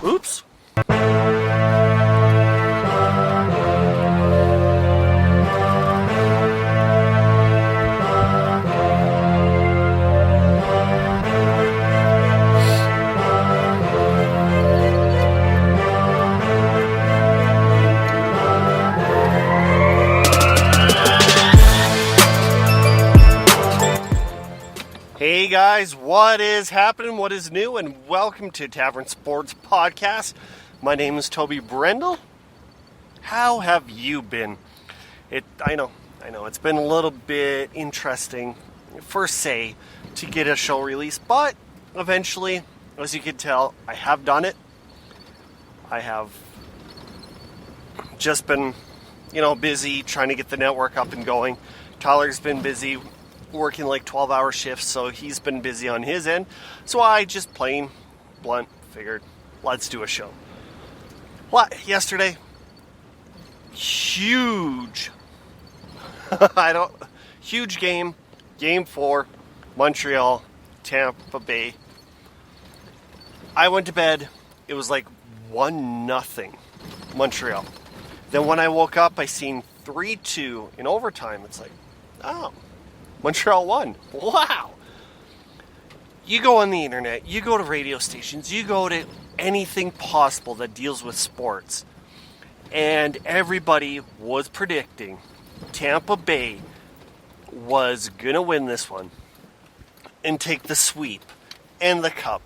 Oops. Hey guys, what is happening? What is new? And welcome to Tavern Sports Podcast. My name is Toby Brendel. How have you been? I know, it's been a little bit interesting, per se, to get a show released, but eventually, as you can tell, I have done it. I have just been, busy trying to get the network up and going. Tyler's been busy working like 12-hour shifts, so he's been busy on his end. So I just plain blunt figured, let's do a show. Yesterday, huge game, Game 4, Montreal, Tampa Bay. I went to bed, it was like 1-0 Montreal. Then when I woke up, I seen 3-2 in overtime. It's like, oh, Montreal won. Wow. You go on the internet, you go to radio stations, you go to anything possible that deals with sports, and everybody was predicting Tampa Bay was going to win this one and take the sweep and the cup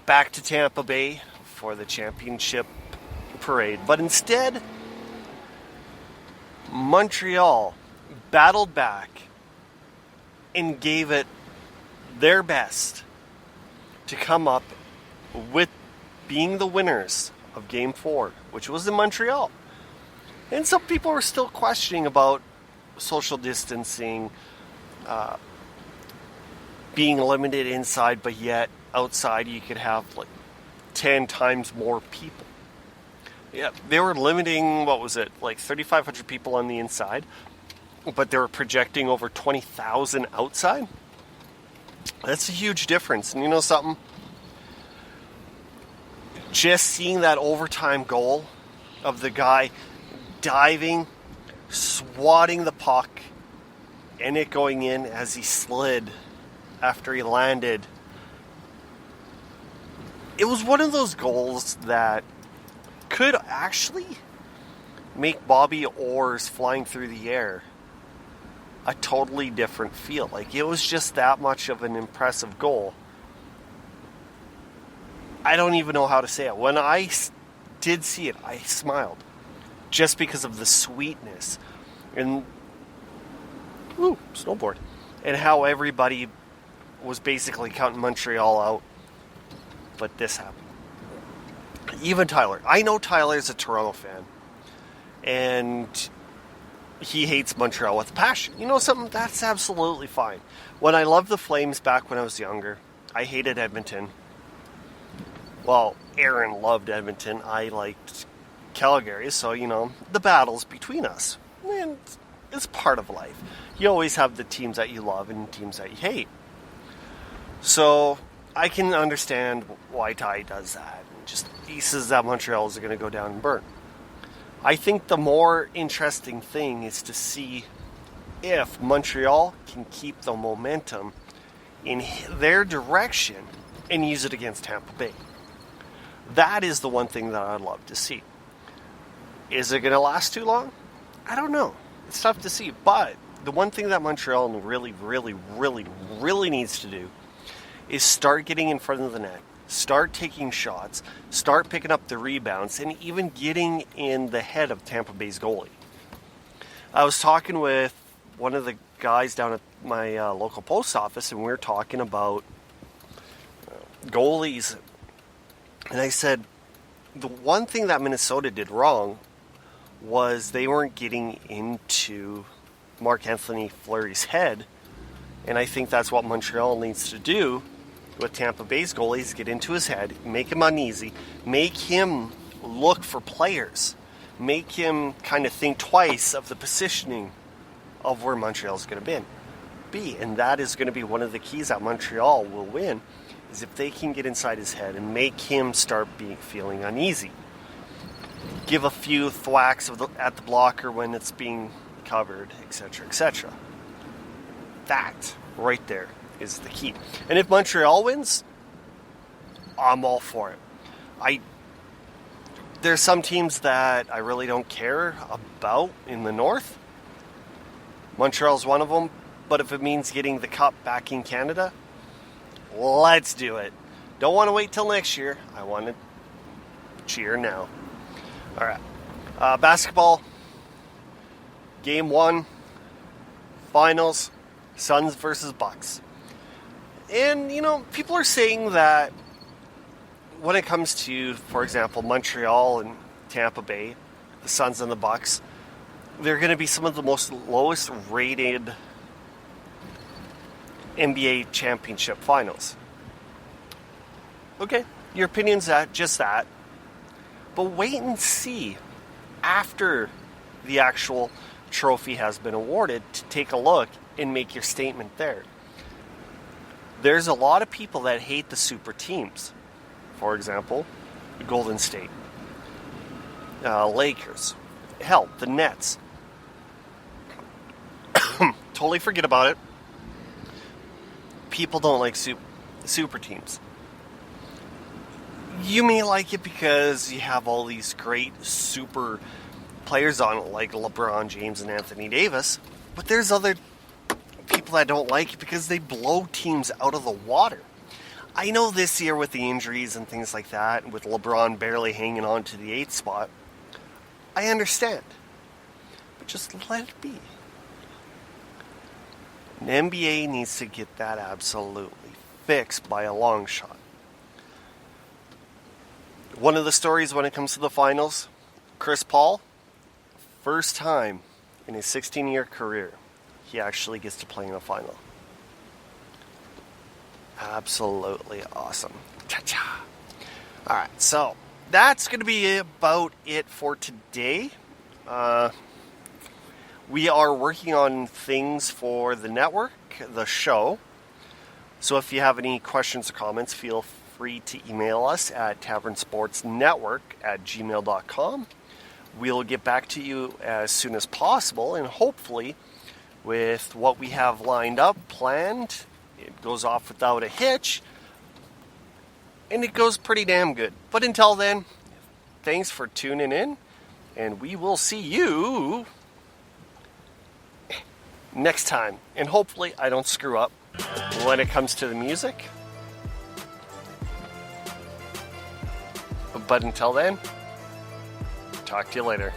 back to Tampa Bay for the championship parade. But instead, Montreal battled back and gave it their best to come up with being the winners of Game 4, which was in Montreal. And some people were still questioning about social distancing, being limited inside, but yet outside you could have like 10 times more people. Yeah, they were limiting, like 3,500 people on the inside, but they were projecting over 20,000 outside. That's a huge difference. And you know something? Just seeing that overtime goal of the guy diving, swatting the puck, and it going in as he slid after he landed. It was one of those goals that could actually make Bobby Orr's flying through the air a totally different feel. Like, it was just that much of an impressive goal. I don't even know how to say it. When I did see it, I smiled. Just because of the sweetness. And, snowboard. And how everybody was basically counting Montreal out. But this happened. Even Tyler. I know Tyler's a Toronto fan. And he hates Montreal with passion. You know something? That's absolutely fine. When I loved the Flames back when I was younger, I hated Edmonton. Well, Aaron loved Edmonton. I liked Calgary. So, the battles between us. And it's part of life. You always have the teams that you love and teams that you hate. So, I can understand why Ty does that. He says that Montreal is going to go down and burn. I think the more interesting thing is to see if Montreal can keep the momentum in their direction and use it against Tampa Bay. That is the one thing that I'd love to see. Is it going to last too long? I don't know. It's tough to see. But the one thing that Montreal really, really, really, really needs to do is start getting in front of the net. Start taking shots, start picking up the rebounds, and even getting in the head of Tampa Bay's goalie. I was talking with one of the guys down at my local post office, and we were talking about goalies. And I said, the one thing that Minnesota did wrong was they weren't getting into Marc-Anthony Fleury's head. And I think that's what Montreal needs to do with Tampa Bay's goalies, get into his head, make him uneasy, make him look for players, make him kind of think twice of the positioning of where Montreal's going to be. And that is going to be one of the keys that Montreal will win, is if they can get inside his head and make him start feeling uneasy. Give a few thwacks at the blocker when it's being covered, etc., etc. That right there is the key. And if Montreal wins, I'm all for it. There's some teams that I really don't care about in the North. Montreal's one of them, but if it means getting the cup back in Canada, let's do it. Don't want to wait till next year. I want to cheer now. All right. Basketball. Game 1. Finals. Suns versus Bucks. And, people are saying that when it comes to, for example, Montreal and Tampa Bay, the Suns and the Bucks, they're going to be some of the most lowest rated NBA championship finals. Okay, your opinion's just that. But wait and see after the actual trophy has been awarded to take a look and make your statement there. There's a lot of people that hate the super teams. For example, Golden State, Lakers, hell, the Nets. Totally forget about it. People don't like super teams. You may like it because you have all these great super players on it, like LeBron James and Anthony Davis, but there's other people that don't like it because they blow teams out of the water. I know this year with the injuries and things like that, with LeBron barely hanging on to the 8th spot, I understand. But just let it be. An NBA needs to get that absolutely fixed by a long shot. One of the stories when it comes to the finals, Chris Paul, first time in his 16-year career, he actually gets to play in a final. Absolutely awesome. Cha-cha. All right, so that's going to be about it for today. We are working on things for the network, the show. So if you have any questions or comments, feel free to email us at tavernsportsnetwork@gmail.com. We'll get back to you as soon as possible, and hopefully with what we have lined up, planned, it goes off without a hitch, and it goes pretty damn good. But until then, thanks for tuning in, and we will see you next time. And hopefully I don't screw up when it comes to the music. But until then, talk to you later.